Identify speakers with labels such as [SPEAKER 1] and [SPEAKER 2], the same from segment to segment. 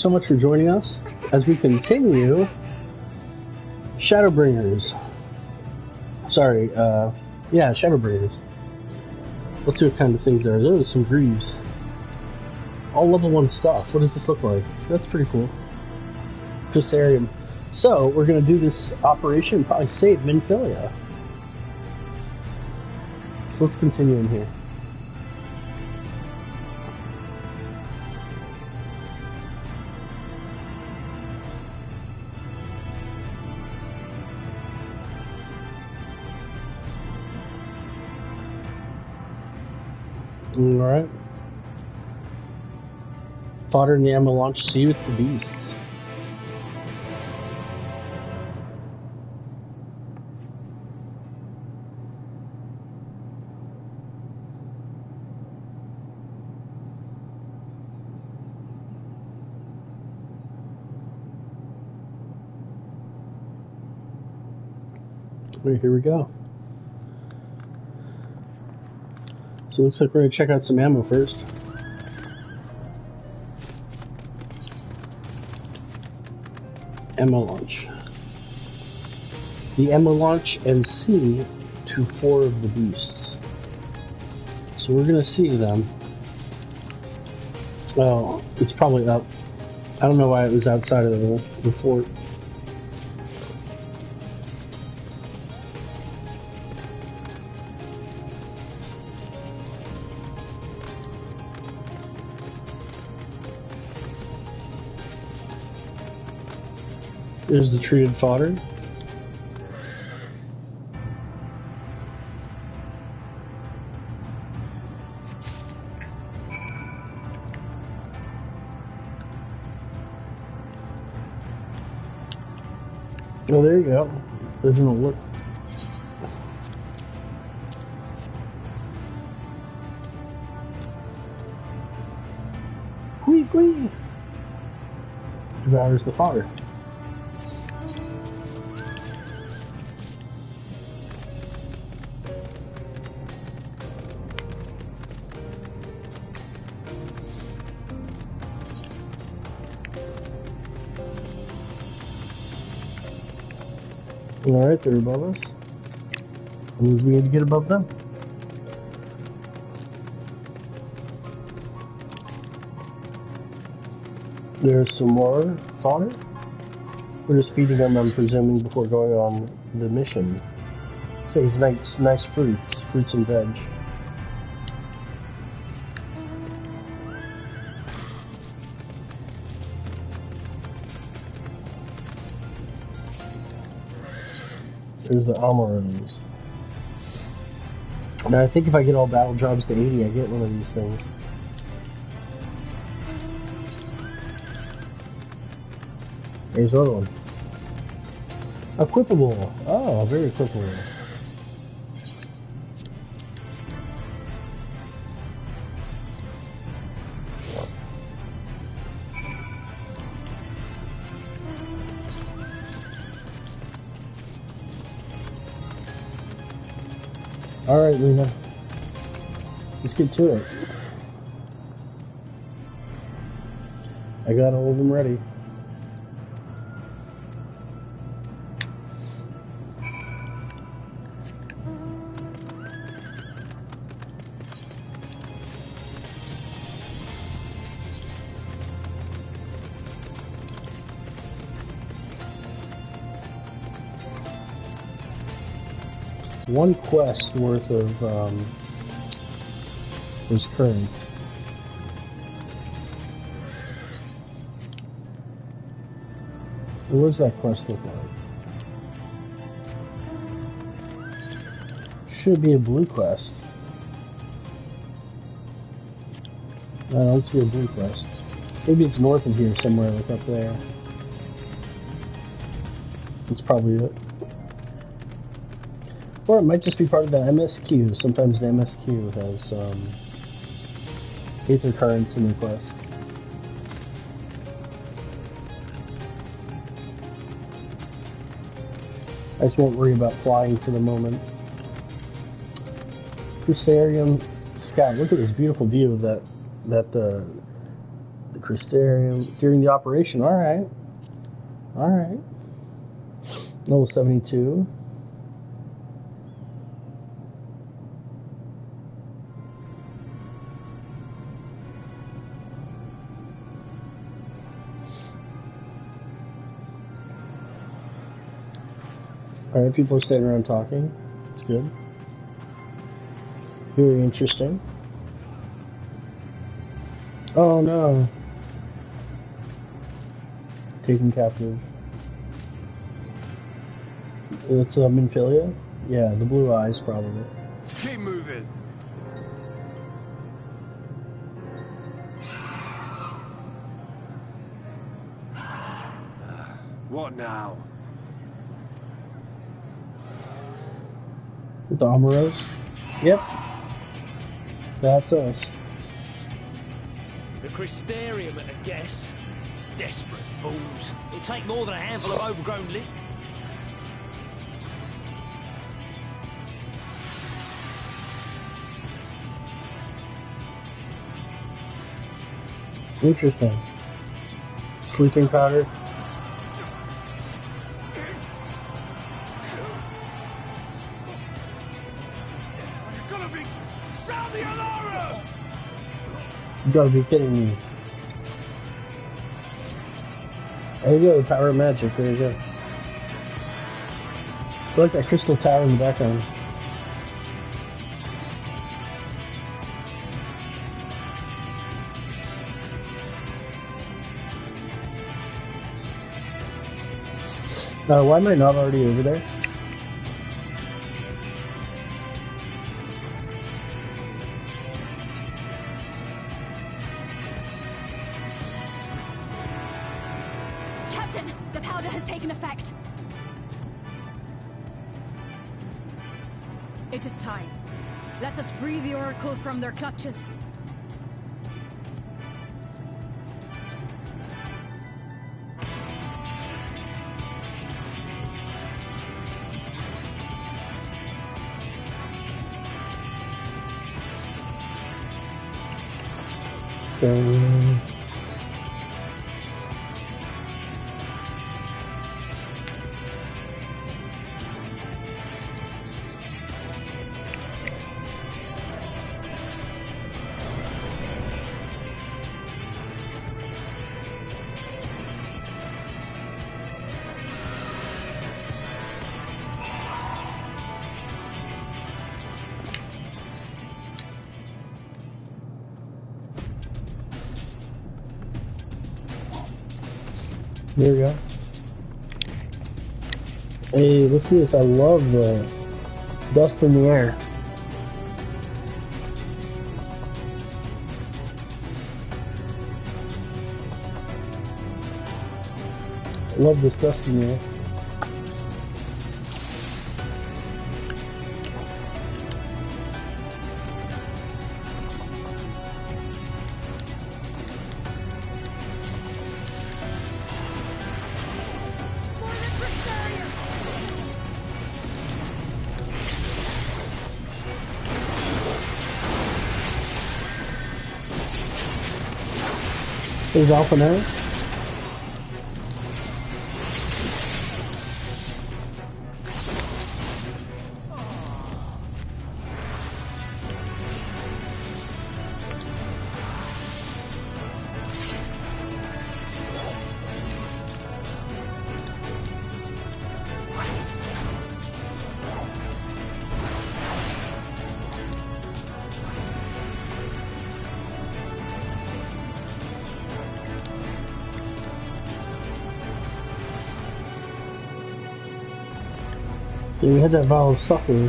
[SPEAKER 1] So much for joining us as we continue Shadowbringers. Sorry, yeah, Shadowbringers. Let's see what kind of things there are. There are some greaves. All level 1 stuff. What does this look like? That's pretty cool. Crystarium. So, we're going to do this operation and probably save Minfilia. So let's continue in here. Alright. Fodder in the ammo launch. See you with the beasts. Alright, here we go. So it looks like we're going to check out some ammo first. Ammo launch. The ammo launch and C to 4 of the beasts. So we're going to see them. Well, it's probably up. I don't know why it was outside of the fort. There's the treated fodder. Oh, there you go. Doesn't it look? Whee! Devours the fodder. Alright, they're above us. That means we need to get above them. There's some more fodder. We're just feeding them, I'm presuming, before going on the mission. So it's nice fruits and veg. There's the Amaros. Now I think if I get all battle jobs to 80, I get one of these things. There's another one. Equipable. Oh, very equipable. Alright, Lena. Let's get to it. I got all of them ready. One quest worth of was current. What does that quest look like? Should be a blue quest. I don't see a blue quest. Maybe it's north of here somewhere, like up there. That's probably it. Or it might just be part of the MSQ. Sometimes the MSQ has Aether Currents in the quests. I just won't worry about flying for the moment. Crystarium Scout. Look at this beautiful view of the Crystarium during the operation. Alright. Alright. Level 72. Alright, people are sitting around talking. It's good. Very interesting. Oh no. Taken captive. It's Minfilia? Yeah, the blue eyes probably.
[SPEAKER 2] Keep moving. What now?
[SPEAKER 1] The Amoros? Yep. That's us.
[SPEAKER 3] The Crystarium at a guess. Desperate fools. It'll take more than a handful of overgrown lit.
[SPEAKER 1] Interesting. Sleeping powder. You gotta be kidding me. There you go, the power of magic, there you go. I like that crystal tower in the background. Why am I not already over there?
[SPEAKER 4] It is time. Let us free the Oracle from their clutches. There we go. Hey, look at this. I love the dust in the air. I love this dust in the air. There's Alpha now. Yeah, we had that vial of suffering.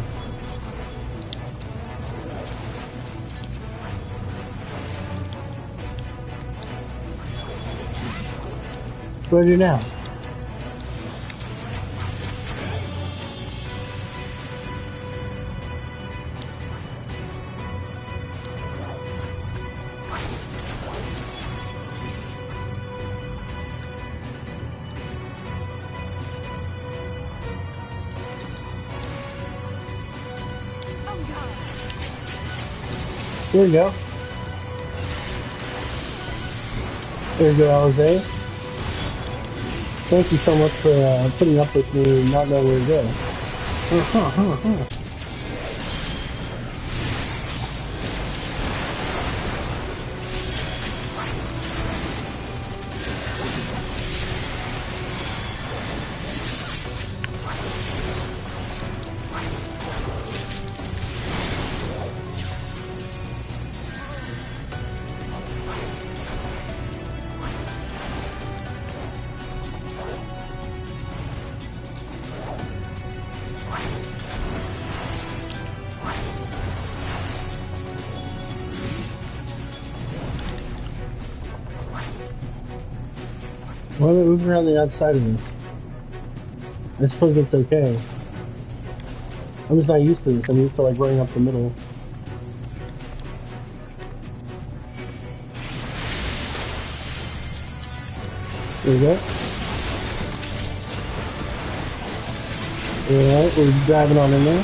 [SPEAKER 4] What do I do now? There we go.
[SPEAKER 1] There you go, Jose. Thank you so much for putting up with me and not know where to go. Why am I moving around the outside of this? I suppose it's okay. I'm just not used to this. I'm used to like running up the middle. There we go. Alright, we're driving on in there.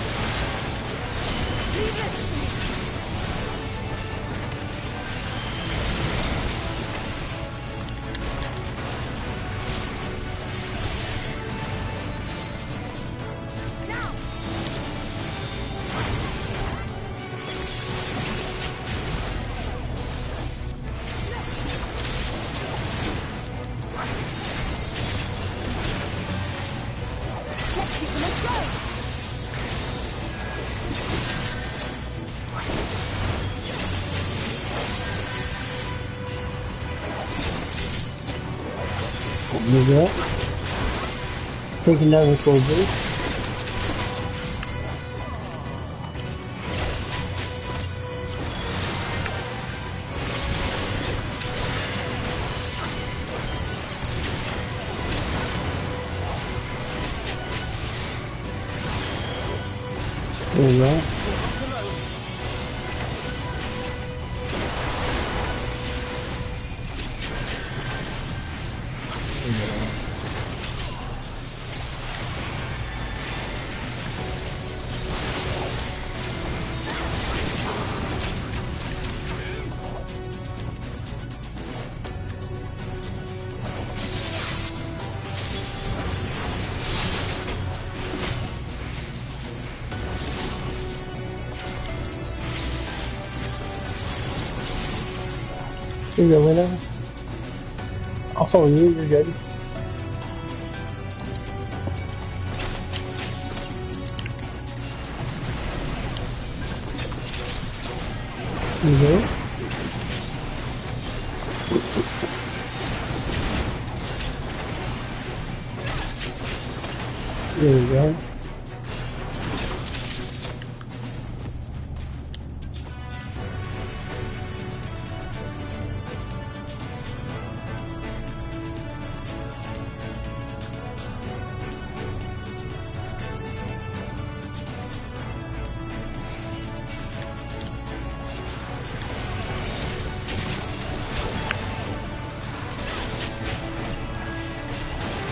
[SPEAKER 1] There we go. Taking down the soldiers. There we go. Here you go, Lena. I'll follow you, you're good. There you go. There you go.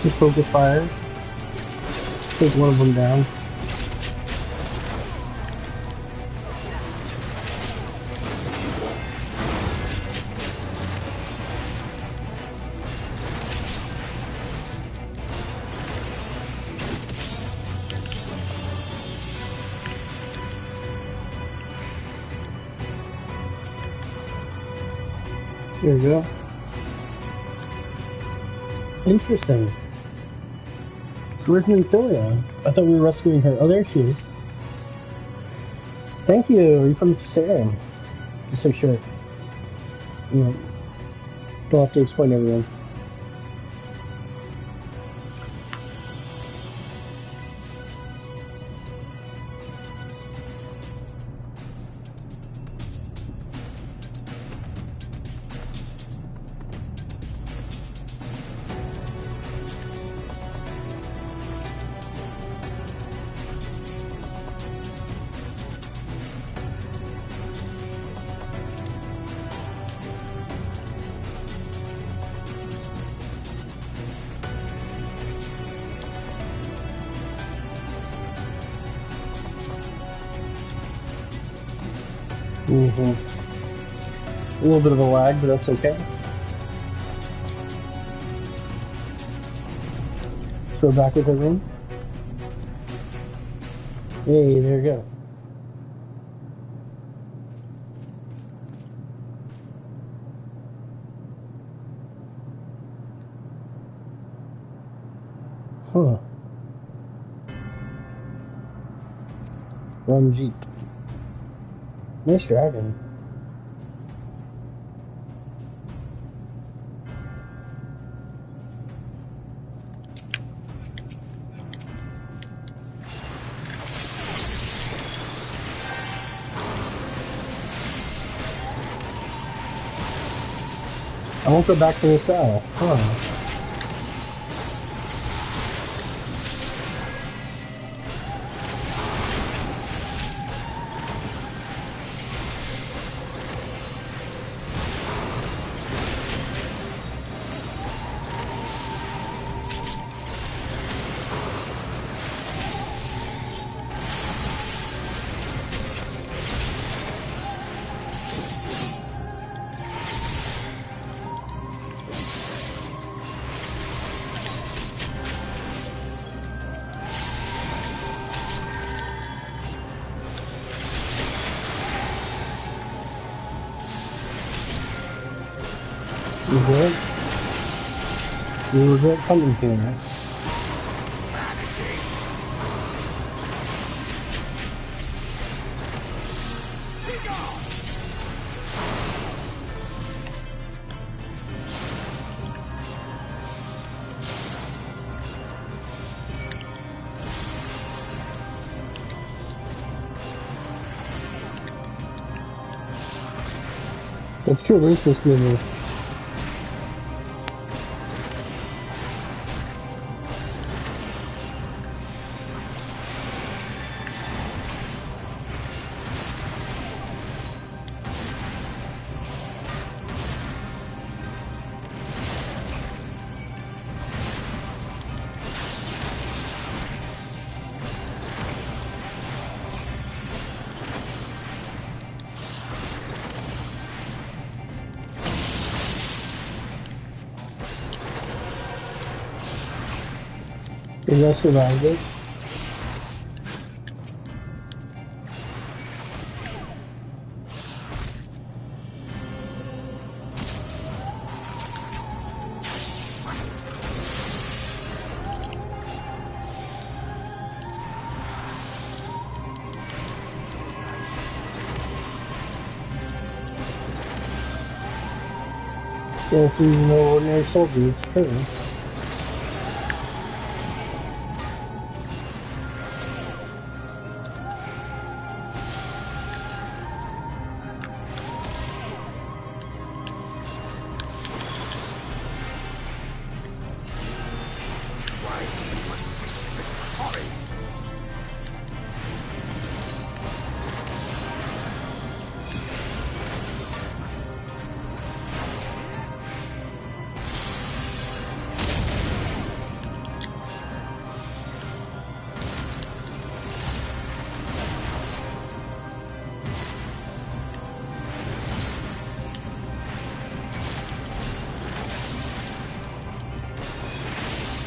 [SPEAKER 1] Just focus fire. Take one of them down. There we go. Interesting. Where's Nymphilia? I thought we were rescuing her. Oh, there she is. Thank you. Are you from Sarin? Just so sure. You know, don't have to explain everything. A little bit of a lag, but that's okay. go back into the room. Hey, there you go. Huh. Run Jeep. Nice dragon. I won't go back to the cell. Huh. You regret coming here. Let's traverse this river. Did I survive it? Yeah, it's even no ordinary soldier, it's true.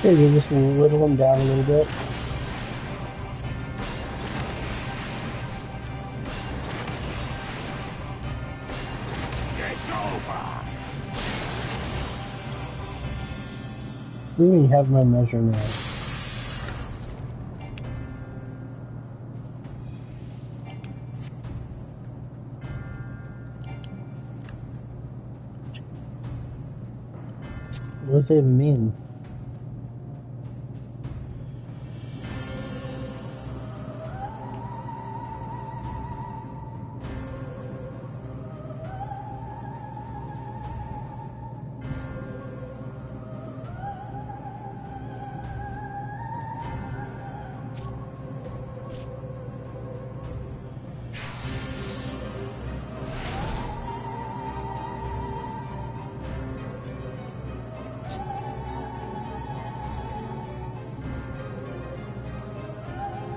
[SPEAKER 1] Maybe just whittle them down a little bit.
[SPEAKER 2] It's over.
[SPEAKER 1] We don't even have my measure now. What does that mean?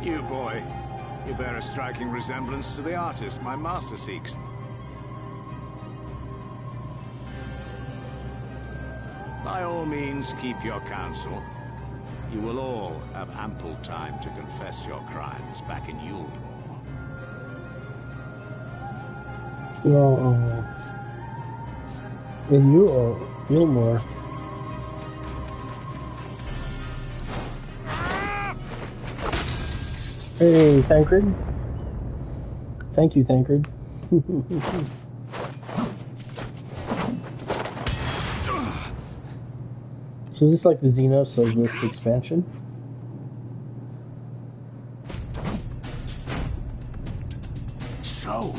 [SPEAKER 2] You, boy. You bear a striking resemblance to the artist my master seeks. By all means, keep your counsel. You will all have ample time to confess your crimes back in Yulmore.
[SPEAKER 1] Well, in Yulmore. Hey, Thancred. Thank you, Thancred. So is this like the Xenos of this expansion?
[SPEAKER 2] So,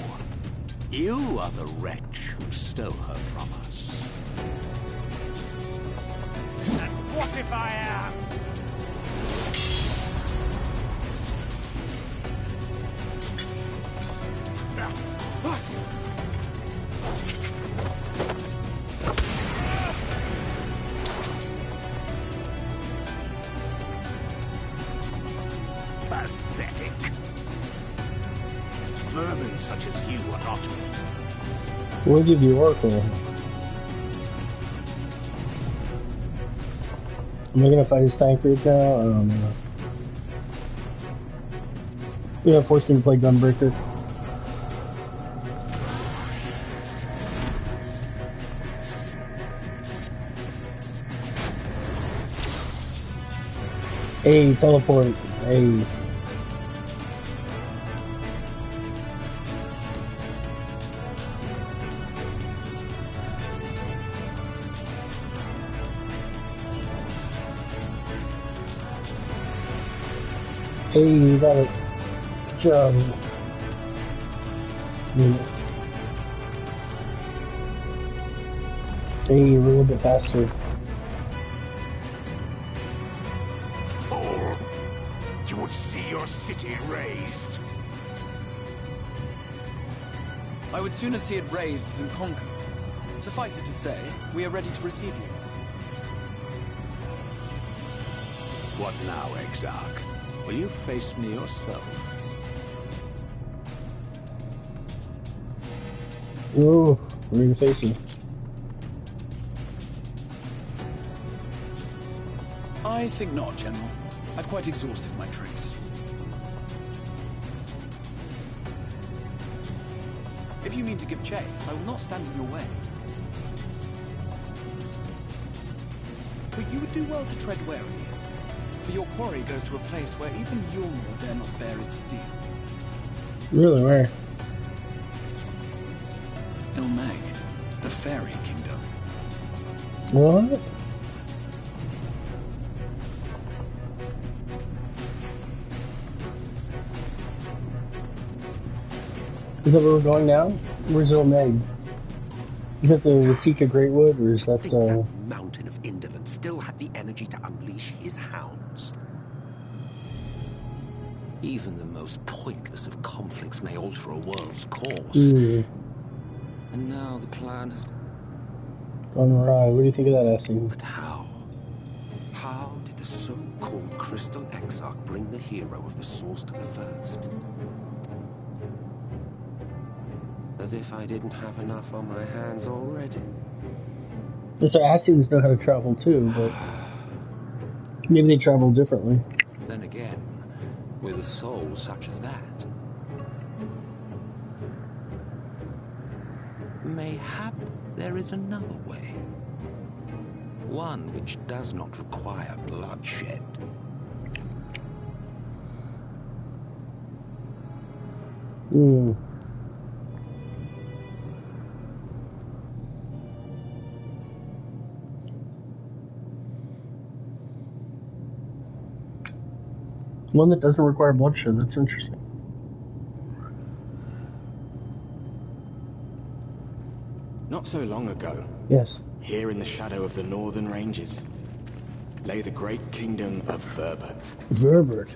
[SPEAKER 2] you are the wretch who stole her from us. And what if I am? Pathetic. Vermin such as you are not.
[SPEAKER 1] We'll give you Oracle. Am I gonna fight his Thancred now? I don't know. Yeah, force him to play Gunbreaker. Hey, teleport. Hey. Hey, you got it. Good job. Hey, a little bit faster.
[SPEAKER 2] Fool! You would see your city razed.
[SPEAKER 5] I would sooner see it razed than conquered. Suffice it to say, we are ready to receive you.
[SPEAKER 2] What now, Exarch? Will you face me yourself?
[SPEAKER 1] Whoa, we're gonna face him.
[SPEAKER 5] I think not, General. I've quite exhausted my tricks. If you mean to give chase, I will not stand in your way. But you would do well to tread warily, for your quarry goes to a place where even Yulmore dare not bear its steel.
[SPEAKER 1] Really, where?
[SPEAKER 5] Ilmeg, the fairy kingdom.
[SPEAKER 1] What? Is that where we're going now? Where's Ilmeg? Is that the Ratika Greatwood, or is that
[SPEAKER 6] that mountain of indolence still had the energy to unleash his hounds? Even the most pointless of conflicts may alter a world's course. And now the plan has
[SPEAKER 1] gone awry. What do you think of that, Essie?
[SPEAKER 6] But how? How did the so-called Crystal Exarch bring the hero of the source to the first? As if I didn't have enough on my hands already.
[SPEAKER 1] Yes, our Assassins know how to travel too, but maybe they travel differently.
[SPEAKER 6] Then again, with a soul such as that, mayhap there is another way. One which does not require bloodshed.
[SPEAKER 1] One that doesn't require bloodshed, that's interesting.
[SPEAKER 7] Not so long ago,
[SPEAKER 1] Yes.
[SPEAKER 7] here in the shadow of the northern ranges, lay the great kingdom of Verbert.
[SPEAKER 1] Verbert.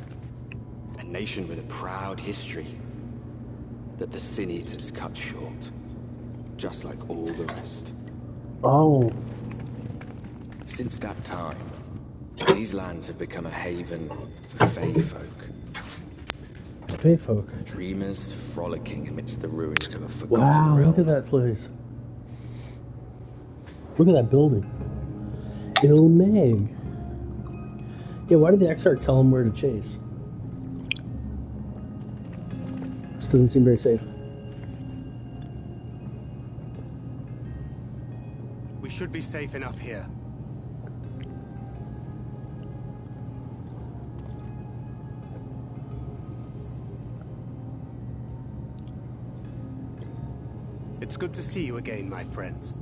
[SPEAKER 7] A nation with a proud history that the Sin Eaters cut short, just like all the rest.
[SPEAKER 1] Oh.
[SPEAKER 7] Since that time, these lands have become a haven for Fey folk.
[SPEAKER 1] Fey folk.
[SPEAKER 7] Dreamers frolicking amidst the ruins of a forgotten
[SPEAKER 1] Wow,
[SPEAKER 7] realm.
[SPEAKER 1] look at that place. Look at that building. Ilmeg. Yeah, why did the XR tell him where to chase? This doesn't seem very safe.
[SPEAKER 8] We should be safe enough here. It's good to see you again, my friends.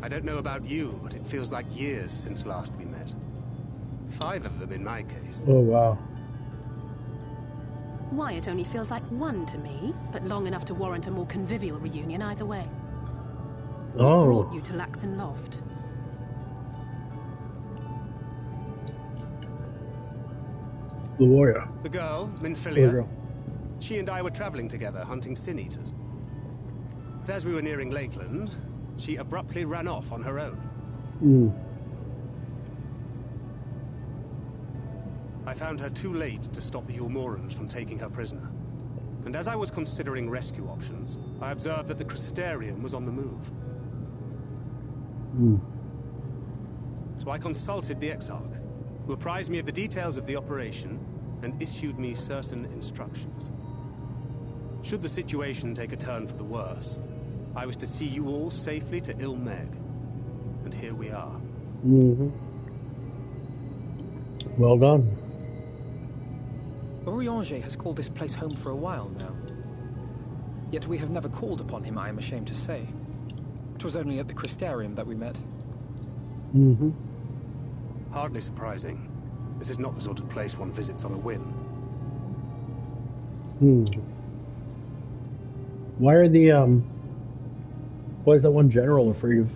[SPEAKER 8] I don't know about you, but it feels like years since last we met. 5 of them in my case.
[SPEAKER 1] Oh, wow.
[SPEAKER 9] Why, it only feels like 1 to me, but long enough to warrant a more convivial reunion either way. What brought you to Laxon Loft?
[SPEAKER 1] The warrior.
[SPEAKER 8] The girl, Minfilia. She and I were traveling together, hunting sin eaters. But as we were nearing Lakeland, she abruptly ran off on her own. I found her too late to stop the Ulmorans from taking her prisoner. And as I was considering rescue options, I observed that the Crystarium was on the move. So I consulted the Exarch, who apprised me of the details of the operation and issued me certain instructions. Should the situation take a turn for the worse, I was to see you all safely to Ilmeg. And here we are.
[SPEAKER 1] Well done.
[SPEAKER 5] Urianger has called this place home for a while now. Yet we have never called upon him, I am ashamed to say. 'Twas only at the Crystarium that we met.
[SPEAKER 8] Hardly surprising. This is not the sort of place one visits on a whim.
[SPEAKER 1] Why are the why is that one general afraid of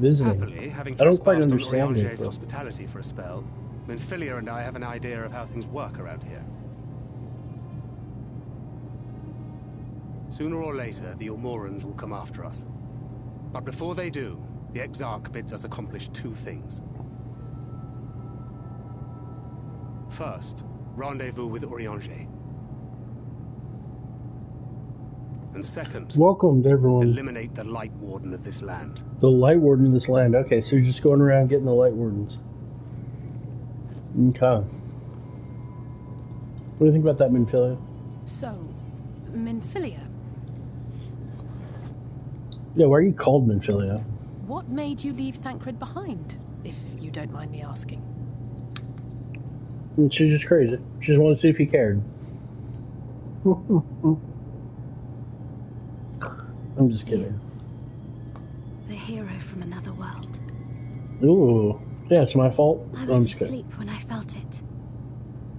[SPEAKER 1] visiting?
[SPEAKER 8] Happily, having
[SPEAKER 1] I don't quite
[SPEAKER 8] trespassed on
[SPEAKER 1] understand it.
[SPEAKER 8] Urianger's hospitality for a spell, Minfilia and I have an idea of how things work around here. Sooner or later, the Ulmorans will come after us. But before they do, the Exarch bids us accomplish 2 things. First, rendezvous with Urianger. And second,
[SPEAKER 1] Welcome to everyone.
[SPEAKER 8] eliminate the Light Warden of this land.
[SPEAKER 1] The Light Warden of this land. Okay, so you're just going around getting the Light Wardens. Okay. What do you think about that, Minfilia?
[SPEAKER 9] So, Minfilia,
[SPEAKER 1] Yeah, why are you called Minfilia?
[SPEAKER 9] what made you leave Thancred behind, if you don't mind me asking?
[SPEAKER 1] She's just crazy. She just wanted to see if you cared. I'm just kidding.
[SPEAKER 10] The hero from another world.
[SPEAKER 1] Ooh. Yeah, it's my fault.
[SPEAKER 10] I
[SPEAKER 1] I'm
[SPEAKER 10] was
[SPEAKER 1] just kidding.
[SPEAKER 10] asleep when I felt it.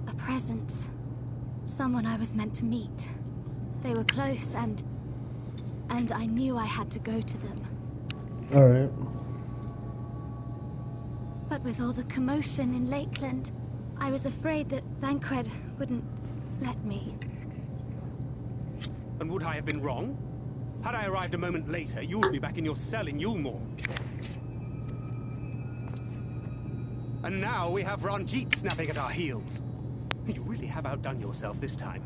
[SPEAKER 10] A presence. Someone I was meant to meet. They were close and I knew I had to go to them.
[SPEAKER 1] Alright.
[SPEAKER 10] But with all the commotion in Lakeland, I was afraid that Thancred wouldn't let me.
[SPEAKER 8] And would I have been wrong? Had I arrived a moment later, you would be back in your cell in Yulmore. And now we have Ranjit snapping at our heels. You really have outdone yourself this time.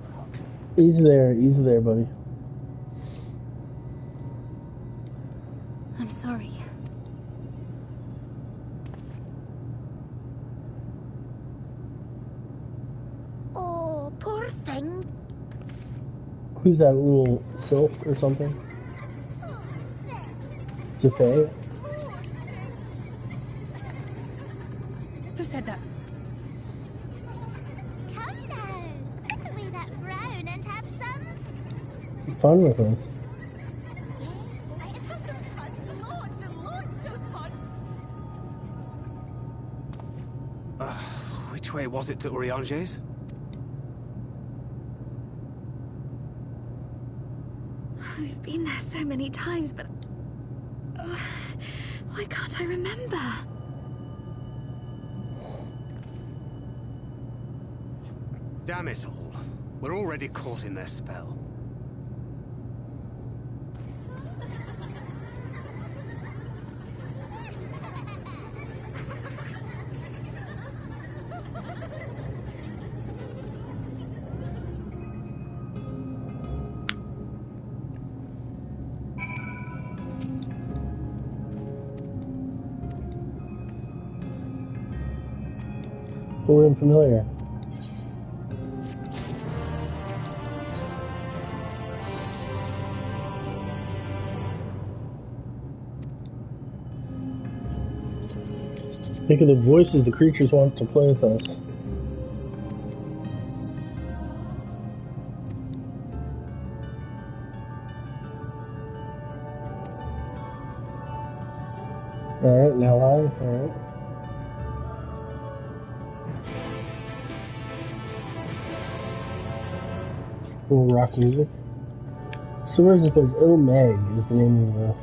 [SPEAKER 1] Easy there, buddy.
[SPEAKER 10] I'm sorry. Oh, poor thing.
[SPEAKER 1] Who's that little sylph or something? It's a fae?
[SPEAKER 9] Who said that?
[SPEAKER 10] Come now, put away that frown and have some
[SPEAKER 1] Fun with us.
[SPEAKER 10] Yes, let's have some fun. Lots and lots of fun.
[SPEAKER 8] Which way was it to Urianger's?
[SPEAKER 10] I've been there so many times, but why can't I remember?
[SPEAKER 8] Damn it all. We're already caught in their spell.
[SPEAKER 1] Fully unfamiliar. Think of the voices the creatures want to play with us. Alright, now live, alright. Cool rock music. So where's this place? Il Meg is the name of the...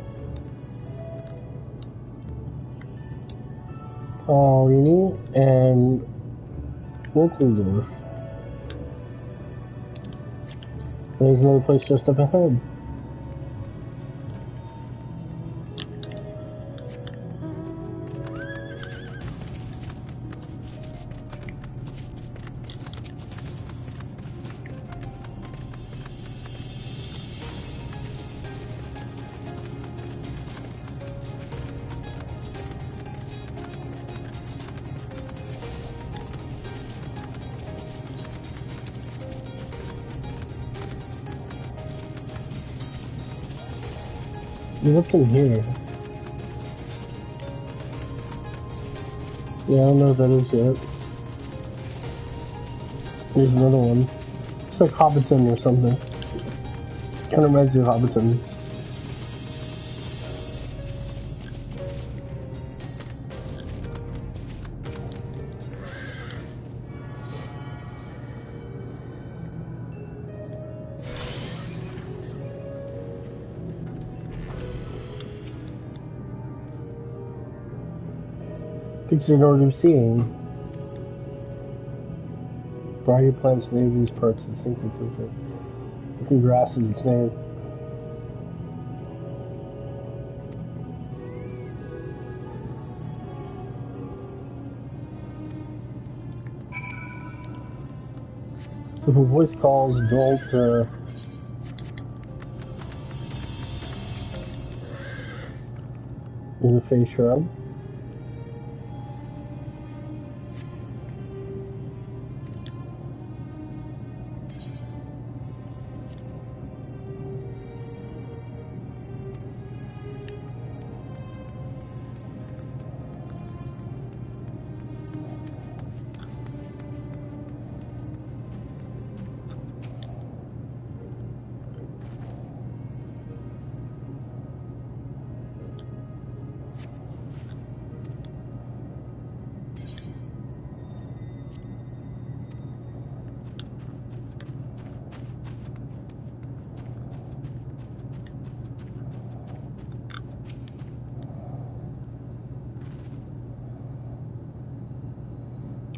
[SPEAKER 1] Paulini and Wolkendorf. There's another place just up ahead. What's in here? Yeah, I don't know what that is yet. Here's another one. It's like Hobbiton or something. Kind of reminds me of Hobbiton. Picture in order of seeing. Variety of plants native to these parts distinctive feature. Looking grass is its name. So if a voice calls, don't there's a face shrub.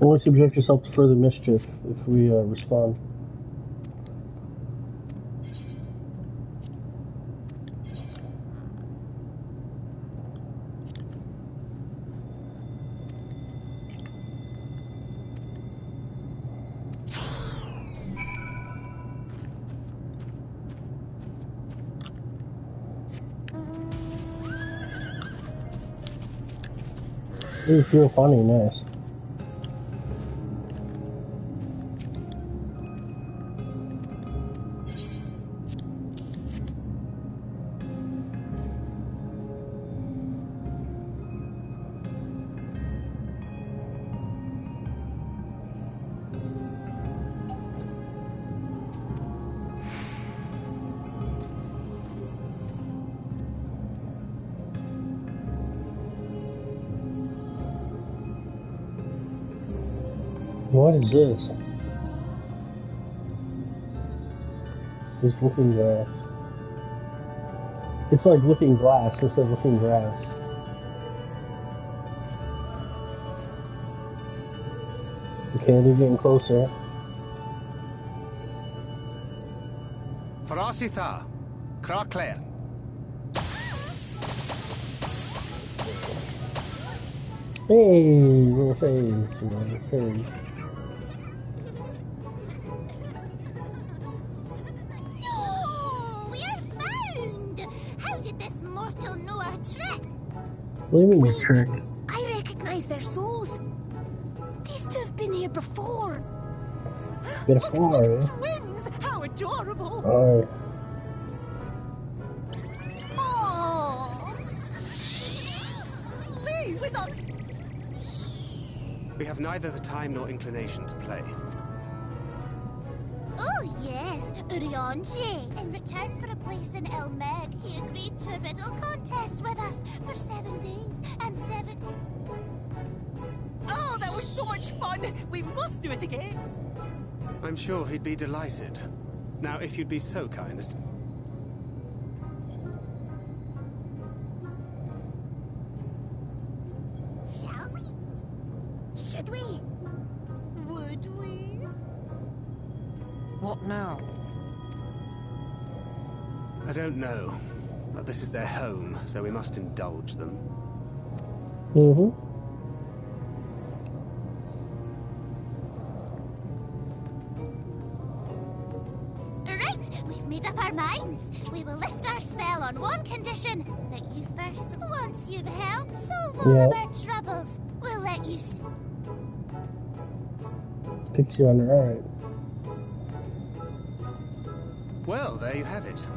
[SPEAKER 1] Only subject yourself to further mischief if we respond. You feel funny, nice. What is this? It's looking grass. It's like looking glass instead of looking grass. Okay, they're getting closer.
[SPEAKER 11] Farasitha, Krakler.
[SPEAKER 1] Hey, little face, little face.
[SPEAKER 9] What
[SPEAKER 1] do you mean, trick?
[SPEAKER 9] I recognize their souls. These
[SPEAKER 10] must have been here before.
[SPEAKER 1] Before, eh?
[SPEAKER 12] Twins! How adorable!
[SPEAKER 1] Alright.
[SPEAKER 12] Oh! Lee, with us!
[SPEAKER 8] We have neither the time nor inclination to play.
[SPEAKER 10] Oh, yes, Urionji. In return for a place in Elmeg, he agreed to a riddle contest with us for 7 days and 7...
[SPEAKER 12] Oh, that was so much fun! We must do it again!
[SPEAKER 8] I'm sure he'd be delighted. Now, if you'd be so kind as...
[SPEAKER 10] Shall we? Should we?
[SPEAKER 12] Would we?
[SPEAKER 5] What now?
[SPEAKER 8] I don't know. But this is their home, so we must indulge them.
[SPEAKER 1] Mm-hmm.
[SPEAKER 10] Right, we've made up our minds. We will lift our spell on one condition. That you first, once you've helped solve all of our troubles, we'll let you...
[SPEAKER 1] Picture on her, alright.
[SPEAKER 8] Well, there you have it.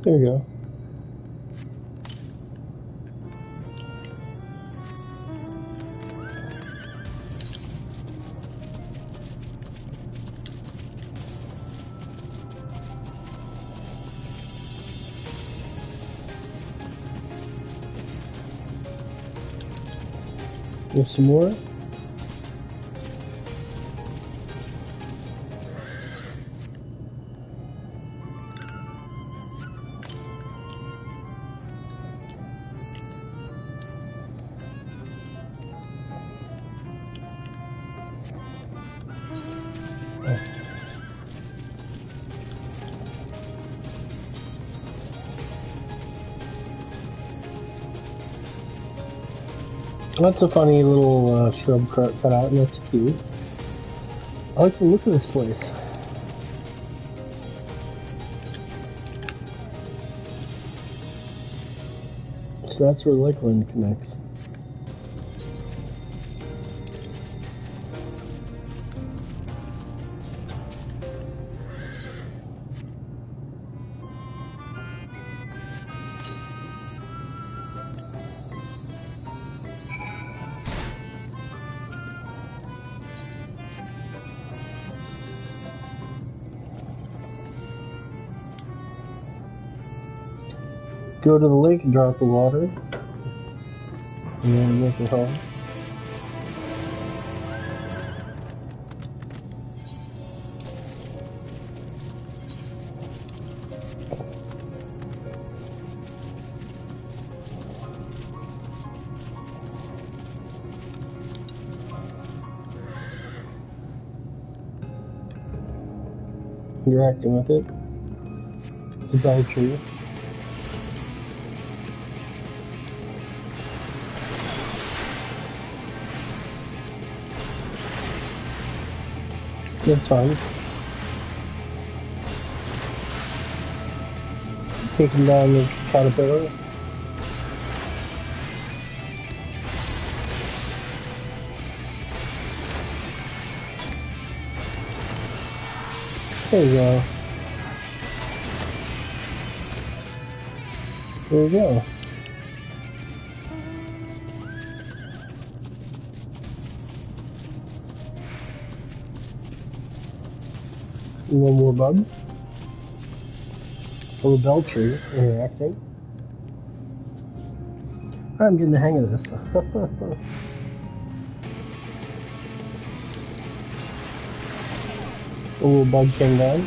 [SPEAKER 1] There you go. There's some more. That's a funny little shrub cut out, and that's cute. I like the look of this place. So that's where Lakeland connects. Go to the lake and draw out the water. Yeah, what the hell? Interacting with it. It's a bell tree. Good time. Taking down the caterpillar. There you go. There you go. One more bug. Little bell tree interacting. I'm getting the hang of this. A little bug came down.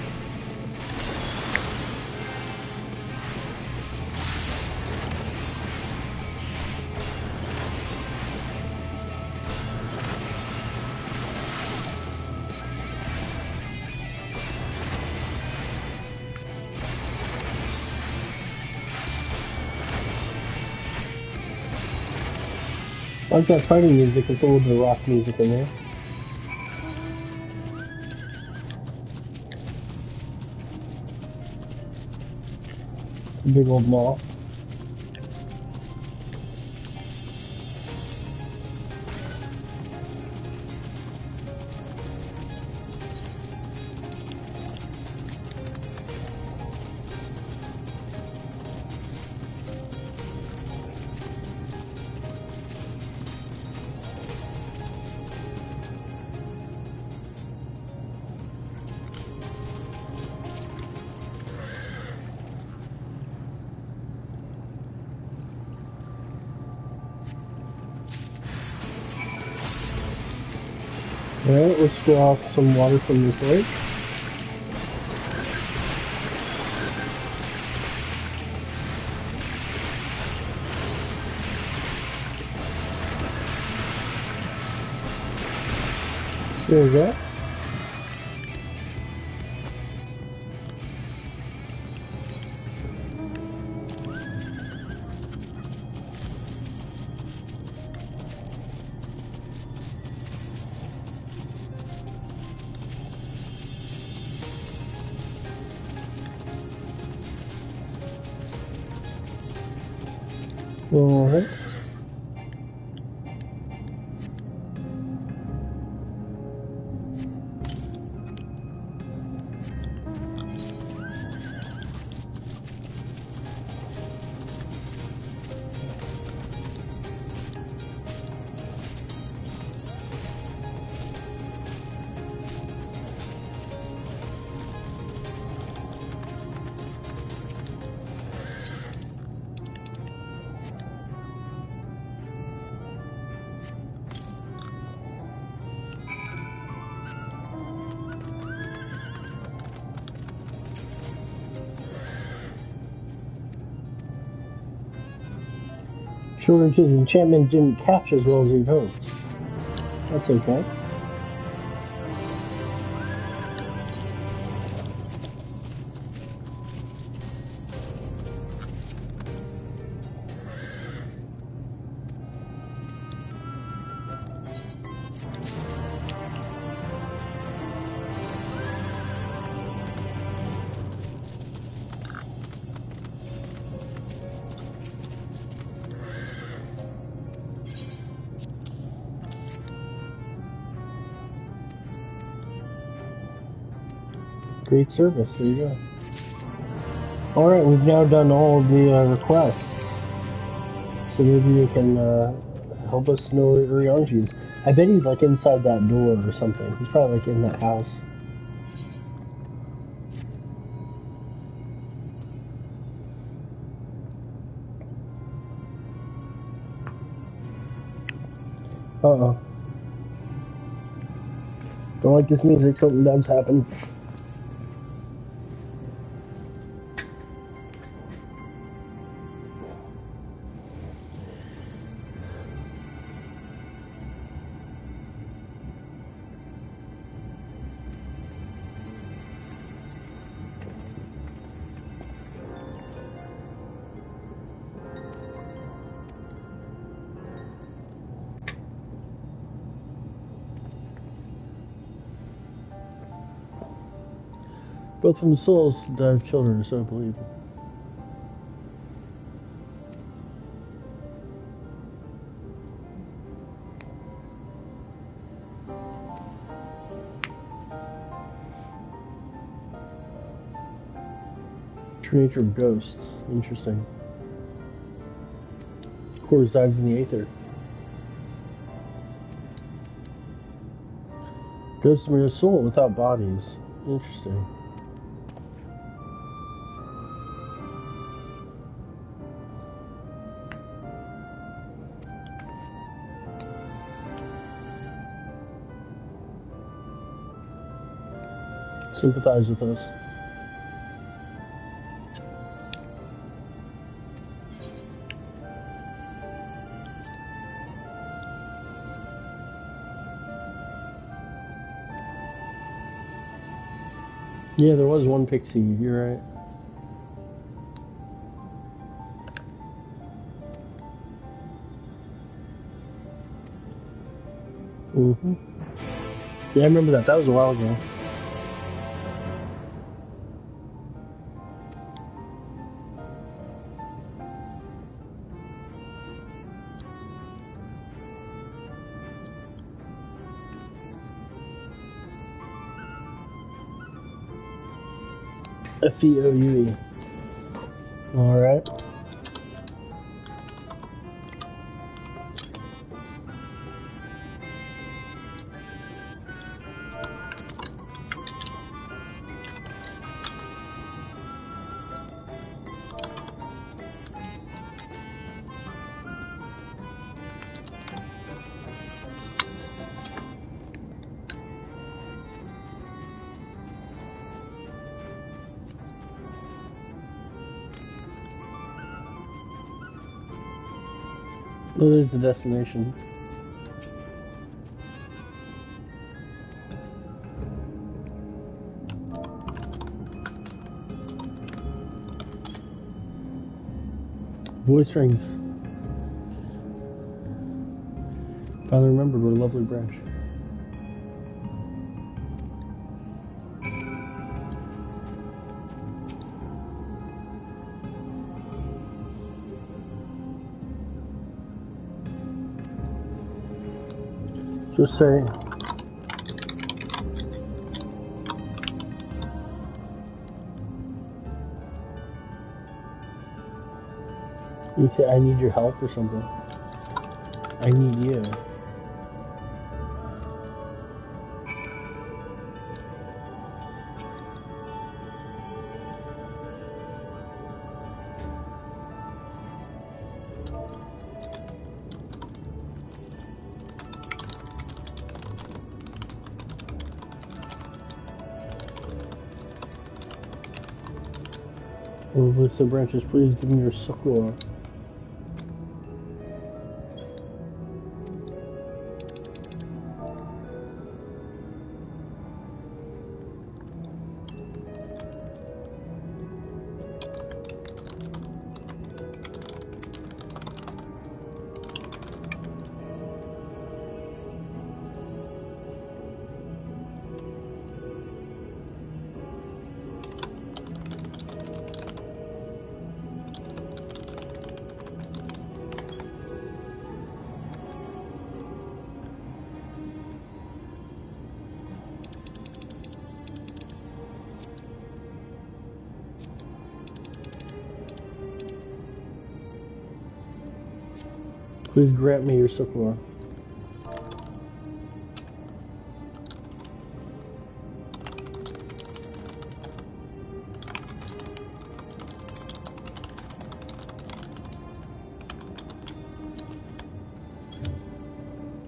[SPEAKER 1] I like that fighting music, it's a little bit of rock music in there. It's a big old maw. Alright, let's draw some water from this lake. There we go. Alright. Shortage's enchantment didn't catch as well as he'd hoped. That's okay. Great service, there you go. Alright, we've now done all of the requests. So maybe you can help us know where Ryonji is. I bet he's like inside that door or something. He's probably like in that house. Uh-oh. Don't like this music, something does happen. Both from the souls that have children, so I believe. True nature of ghosts. Interesting. Core resides in the aether. Ghosts are a soul without bodies. Interesting. Sympathize with us. Yeah, there was one pixie, you're right. Mm-hmm. Yeah, I remember that. That was a while ago. F-E-O-U-E. Alright. Well, there's the destination. Voice rings. Finally remembered what a lovely branch. Just say. You say, I need your help or something. I need you. Oh, with the branches, please give me your succor. Please grant me your succor.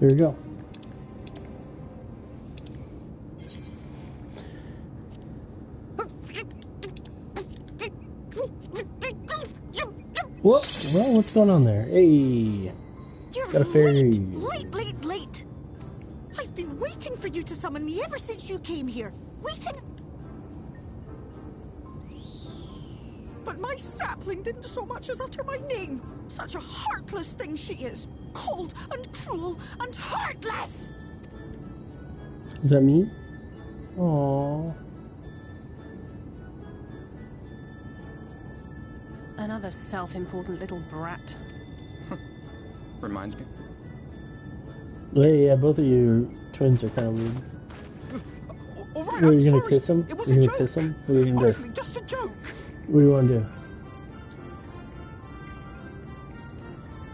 [SPEAKER 1] Here we go. What? Well, what's going on there? Hey!
[SPEAKER 12] You're
[SPEAKER 1] got a fairy.
[SPEAKER 12] Late! I've been waiting for you to summon me ever since you came here. Waiting! But my sapling didn't so much as utter my name. Such a heartless thing she is. Cold and cruel and heartless!
[SPEAKER 1] Is that me? Aww.
[SPEAKER 9] Another self-important little brat.
[SPEAKER 5] Reminds me.
[SPEAKER 1] Hey, yeah, both of you twins are kind of weird.
[SPEAKER 12] All right,
[SPEAKER 1] Are
[SPEAKER 12] I'm
[SPEAKER 1] you gonna
[SPEAKER 12] sorry.
[SPEAKER 1] kiss him?
[SPEAKER 12] It was
[SPEAKER 1] You're
[SPEAKER 12] a
[SPEAKER 1] gonna
[SPEAKER 12] joke.
[SPEAKER 1] kiss him? What are you gonna
[SPEAKER 12] Honestly,
[SPEAKER 1] do?
[SPEAKER 12] just a joke.
[SPEAKER 1] What do you want to do?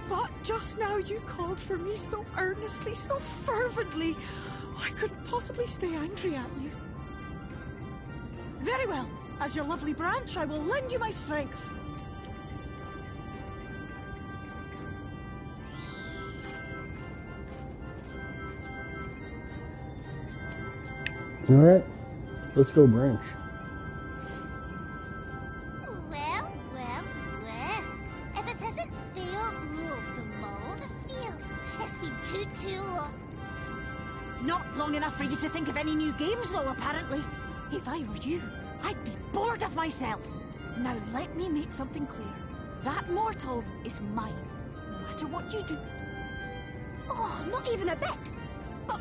[SPEAKER 12] But just now you called for me so earnestly, so fervently. I couldn't possibly stay angry at you. Very well. As your lovely branch, I will lend you my strength.
[SPEAKER 1] Alright, let's go branch.
[SPEAKER 10] Well. If it isn't Theo, the mold feel. It's been too long.
[SPEAKER 12] Not long enough for you to think of any new games, though, apparently. If I were you, I'd be bored of myself. Now let me make something clear. That mortal is mine, no matter what you do.
[SPEAKER 10] Oh, not even a bit. But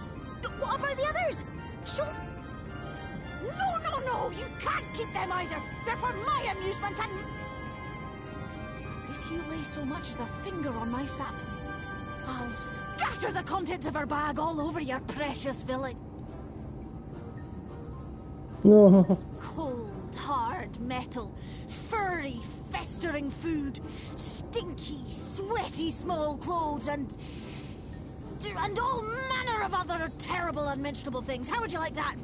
[SPEAKER 10] what about the others? Sure.
[SPEAKER 12] No, you can't keep them either. They're for my amusement and if you lay so much as a finger on my sapling, I'll scatter the contents of her bag all over your precious village.
[SPEAKER 1] No.
[SPEAKER 12] Cold, hard metal, furry, festering food, stinky, sweaty small clothes, and all manner of other terrible, unmentionable things. How would you like that?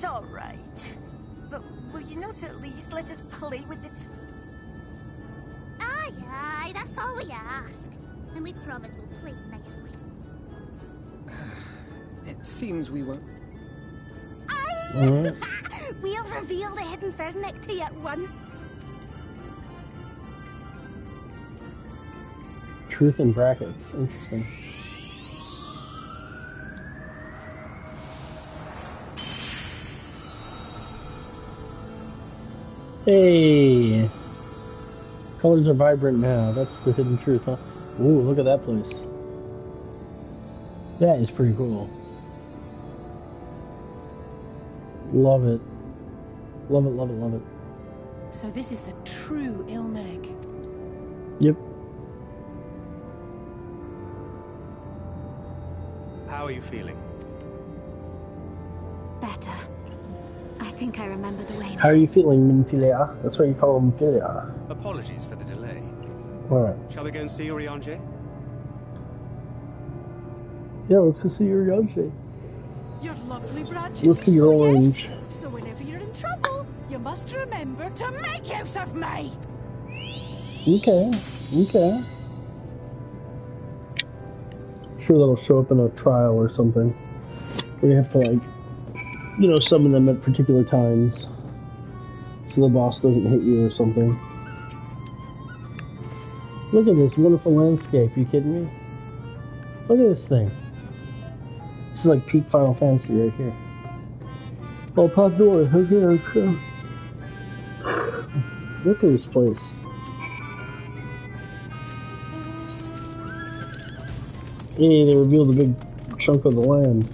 [SPEAKER 13] All right. But will you not at least let us play with it?
[SPEAKER 10] Aye, that's all we ask. And we promise we'll play nicely.
[SPEAKER 5] It seems we won't.
[SPEAKER 1] Alright.
[SPEAKER 10] We'll reveal the hidden Vernick to you at once.
[SPEAKER 1] Truth in brackets. Interesting. Hey! Colors are vibrant now. That's the hidden truth, huh? Ooh, look at that place. That is pretty cool. Love it. Love it.
[SPEAKER 9] So this is the true Ilmeg.
[SPEAKER 1] Yep.
[SPEAKER 8] How are you feeling?
[SPEAKER 10] Better. I think I remember the way now.
[SPEAKER 1] How are you feeling, Minfilia? That's why you call him Filia.
[SPEAKER 8] Apologies for the delay.
[SPEAKER 1] Alright.
[SPEAKER 8] Shall we go and see Urianger?
[SPEAKER 1] Yeah, let's go see your Yonsei.
[SPEAKER 12] Your lovely branches.
[SPEAKER 1] Let's see your orange.
[SPEAKER 12] Yes. So whenever you're in trouble, you must remember to make use of me.
[SPEAKER 1] Okay. Sure, that'll show up in a trial or something. Where you have to, like, summon them at particular times. So the boss doesn't hit you or something. Look at this wonderful landscape. You kidding me? Look at this thing. This is like peak Final Fantasy right here. Oh, pop door. Okay. Look at this place. Hey, they revealed a big chunk of the land.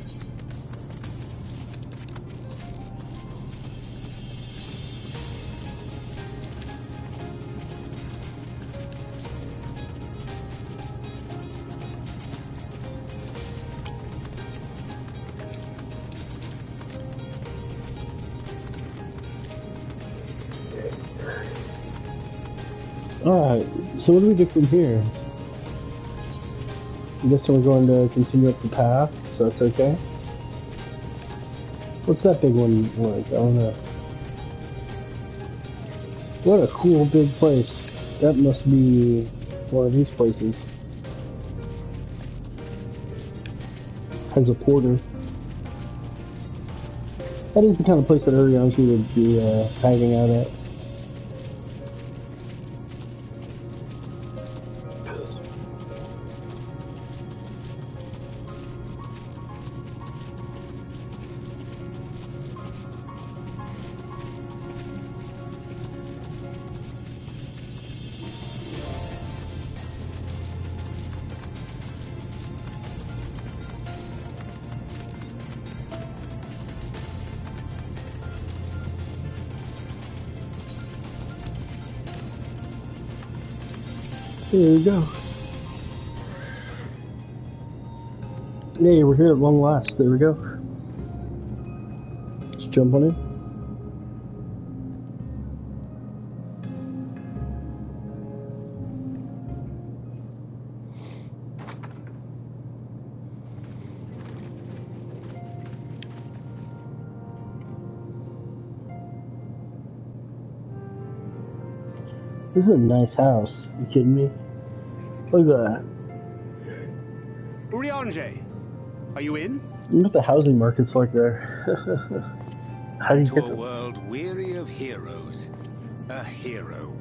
[SPEAKER 1] Alright, so what do we do from here? I guess we're going to continue up the path, so that's okay. What's that big one like? I don't know. What a cool big place. That must be one of these places. Has a porter. That is the kind of place that Arianki would be hiding out at. There we go. Hey, we're here at long last. There we go. Let's jump on in. This is a nice house. You kidding me? Look at that.
[SPEAKER 8] Urianger, are you in?
[SPEAKER 1] Look what the housing market's like there. How do you get
[SPEAKER 6] to a world weary of heroes, a hero.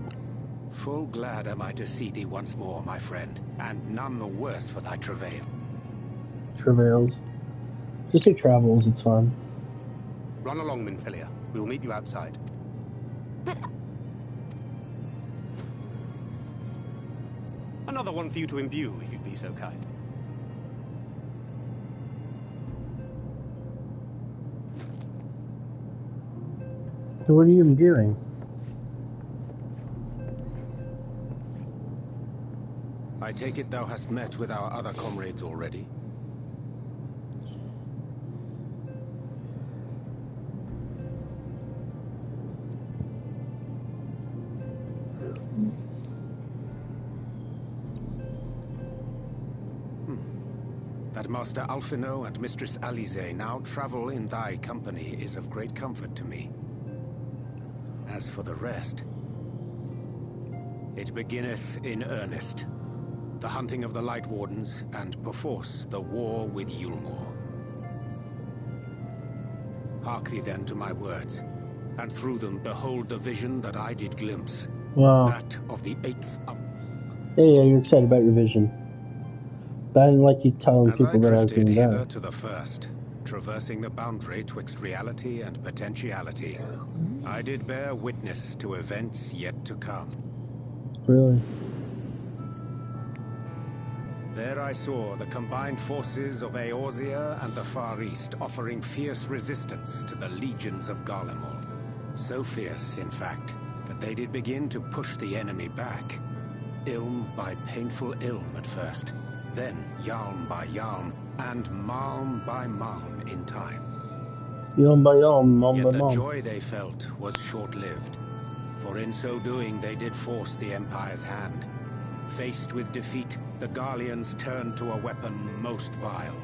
[SPEAKER 6] Full glad am I to see thee once more, my friend, and none the worse for thy travail.
[SPEAKER 1] Travails. Just say travels, it's fine.
[SPEAKER 8] Run along, Minfilia. We'll meet you outside.
[SPEAKER 9] But...
[SPEAKER 8] Another one for you to imbue, if you'd be so kind.
[SPEAKER 1] So what are you doing?
[SPEAKER 6] I take it thou hast met with our other comrades already? That Master Alphino and Mistress Alize now travel in thy company is of great comfort to me. As for the rest, it beginneth in earnest. The hunting of the Light Wardens, and perforce the war with Yulmore. Hark thee then to my words, and through them behold the vision that I did glimpse.
[SPEAKER 1] Wow.
[SPEAKER 6] That of the 8th up.
[SPEAKER 1] Yeah, you're excited about your vision. But I didn't like you telling people that I was going to die.
[SPEAKER 6] Hither to the first, traversing the boundary twixt reality and potentiality, I did bear witness to events yet to come.
[SPEAKER 1] Really?
[SPEAKER 6] There I saw the combined forces of Eorzea and the Far East offering fierce resistance to the legions of Garlemald. So fierce, in fact, that they did begin to push the enemy back. Ilm by painful ilm at first, then Yalm by Yalm, and Malm by Malm in time.
[SPEAKER 1] Yalm by Yalm, Malm by
[SPEAKER 6] Yet
[SPEAKER 1] Malm.
[SPEAKER 6] the joy they felt was short-lived, for in so doing they did force the Empire's hand. Faced with defeat, the Garleans turned to a weapon most vile.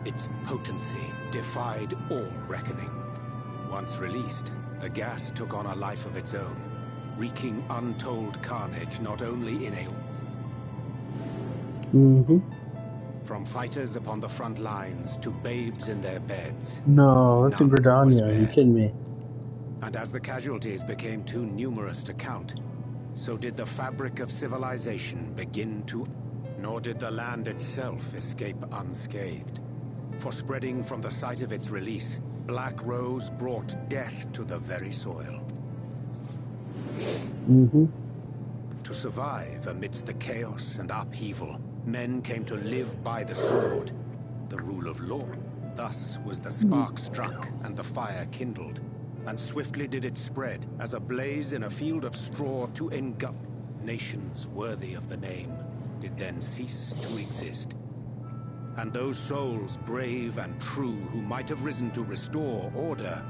[SPEAKER 6] Its potency defied all reckoning. Once released, the gas took on a life of its own, wreaking untold carnage not only in From fighters upon the front lines to babes in their beds.
[SPEAKER 1] No, that's in Gridania. Are you kidding me?
[SPEAKER 6] And as the casualties became too numerous to count, so did the fabric of civilization begin to... Nor did the land itself escape unscathed. For spreading from the site of its release, Black Rose brought death to the very soil. To survive amidst the chaos and upheaval, men came to live by the sword, the rule of law. Thus was the spark struck and the fire kindled, and swiftly did it spread as a blaze in a field of straw to engulf. Nations worthy of the name did then cease to exist. And those souls brave and true who might have risen to restore order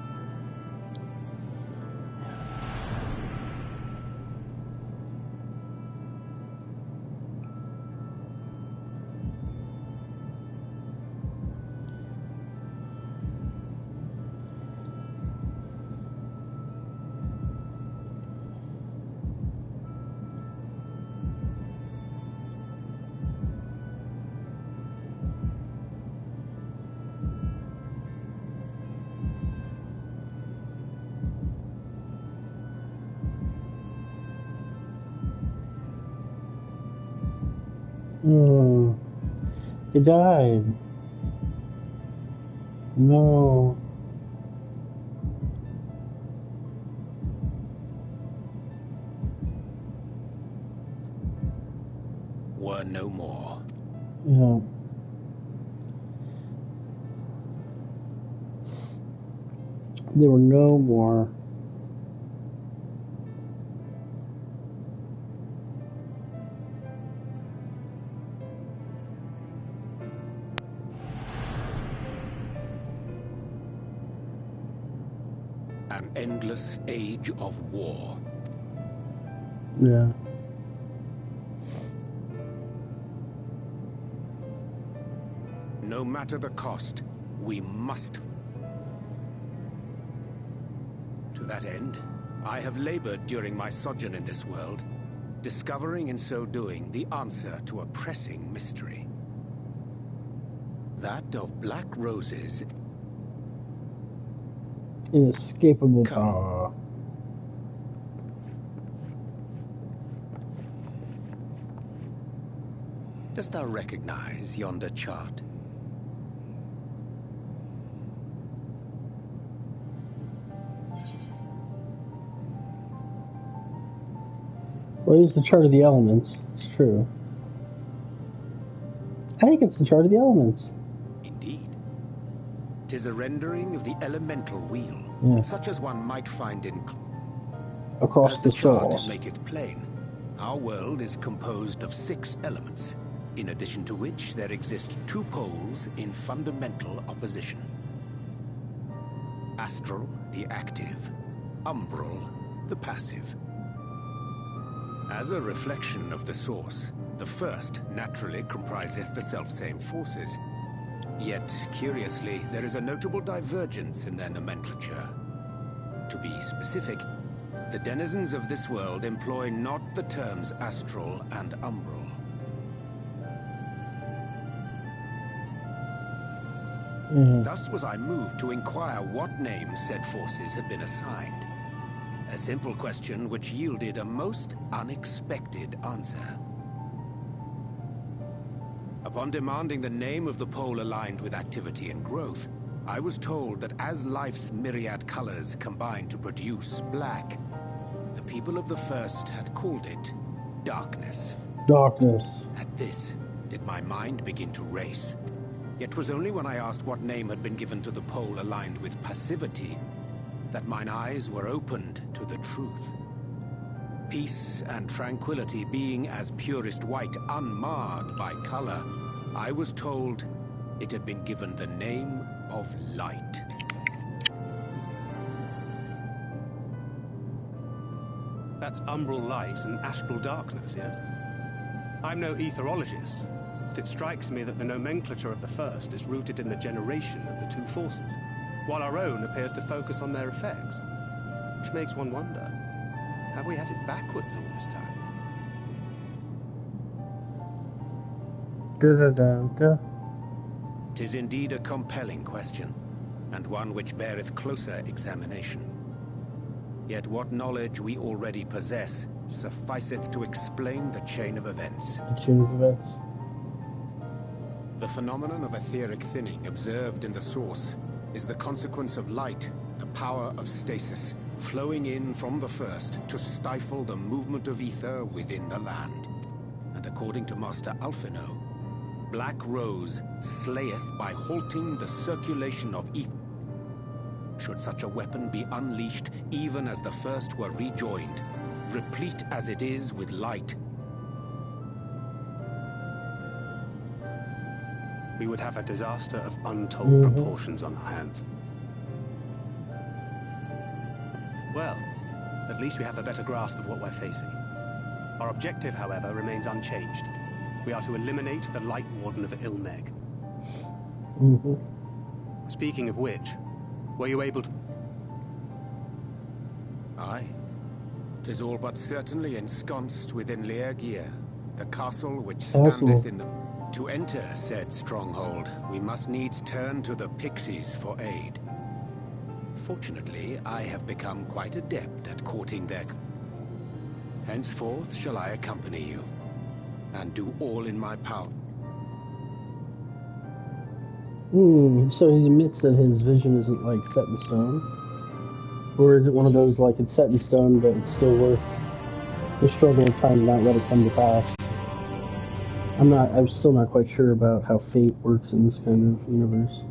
[SPEAKER 1] They died. No.
[SPEAKER 6] Were no more.
[SPEAKER 1] Yeah. There were no more.
[SPEAKER 6] An endless age of war.
[SPEAKER 1] Yeah.
[SPEAKER 6] No matter the cost, we must. To that end, I have labored during my sojourn in this world, discovering in so doing the answer to a pressing mystery. That of black roses.
[SPEAKER 1] Inescapable power.
[SPEAKER 6] Dost thou recognize yonder chart?
[SPEAKER 1] Well, it's the chart of the elements. It's true. I think it's the chart of the elements.
[SPEAKER 6] Indeed. 'Tis a rendering of the elemental wheel, such as one might find in...
[SPEAKER 1] Across the
[SPEAKER 6] chart
[SPEAKER 1] source.
[SPEAKER 6] maketh plain, our world is composed of 6 elements, in addition to which there exist 2 poles in fundamental opposition. Astral, the active, umbral, the passive. As a reflection of the source, the first naturally compriseth the selfsame forces. Yet, curiously, there is a notable divergence in their nomenclature. To be specific, the denizens of this world employ not the terms astral and umbral. Thus was I moved to inquire what names said forces had been assigned. A simple question which yielded a most unexpected answer. Upon demanding the name of the pole aligned with activity and growth, I was told that as life's myriad colors combine to produce black, the people of the first had called it darkness.
[SPEAKER 1] Darkness.
[SPEAKER 6] At this, did my mind begin to race. Yet 'twas only when I asked what name had been given to the pole aligned with passivity that mine eyes were opened to the truth. Peace and tranquility being as purest white, unmarred by color, I was told it had been given the name of light.
[SPEAKER 8] That's umbral light and astral darkness, yes? I'm no etherologist, but it strikes me that the nomenclature of the first is rooted in the generation of the 2 forces, while our own appears to focus on their effects. Which makes one wonder, have we had it backwards all this time?
[SPEAKER 1] Da-da-da-da.
[SPEAKER 6] 'Tis indeed a compelling question, and one which beareth closer examination. Yet what knowledge we already possess sufficeth to explain the chain of events.
[SPEAKER 1] The chain of events.
[SPEAKER 6] The phenomenon of etheric thinning observed in the source is the consequence of light, the power of stasis, flowing in from the first to stifle the movement of ether within the land. And according to Master Alphino, Black Rose slayeth by halting the circulation of ether. Should such a weapon be unleashed even as the first were rejoined, replete as it is with light,
[SPEAKER 8] we would have a disaster of untold proportions on our hands. Well, at least we have a better grasp of what we're facing. Our objective, however, remains unchanged. We are to eliminate the Light Warden of Ilmeg. Speaking of which, were you able to...
[SPEAKER 6] Aye. 'Tis all but certainly ensconced within Leargear, the castle which standeth in the... To enter said stronghold, we must needs turn to the pixies for aid. Fortunately, I have become quite adept at courting their... Henceforth shall I accompany you. and do all in my power.
[SPEAKER 1] So he admits that his vision isn't, like, set in stone? Or is it one of those, like, it's set in stone, but it's still worth the struggle of trying to not let it come to pass? I'm still not quite sure about how fate works in this kind of universe.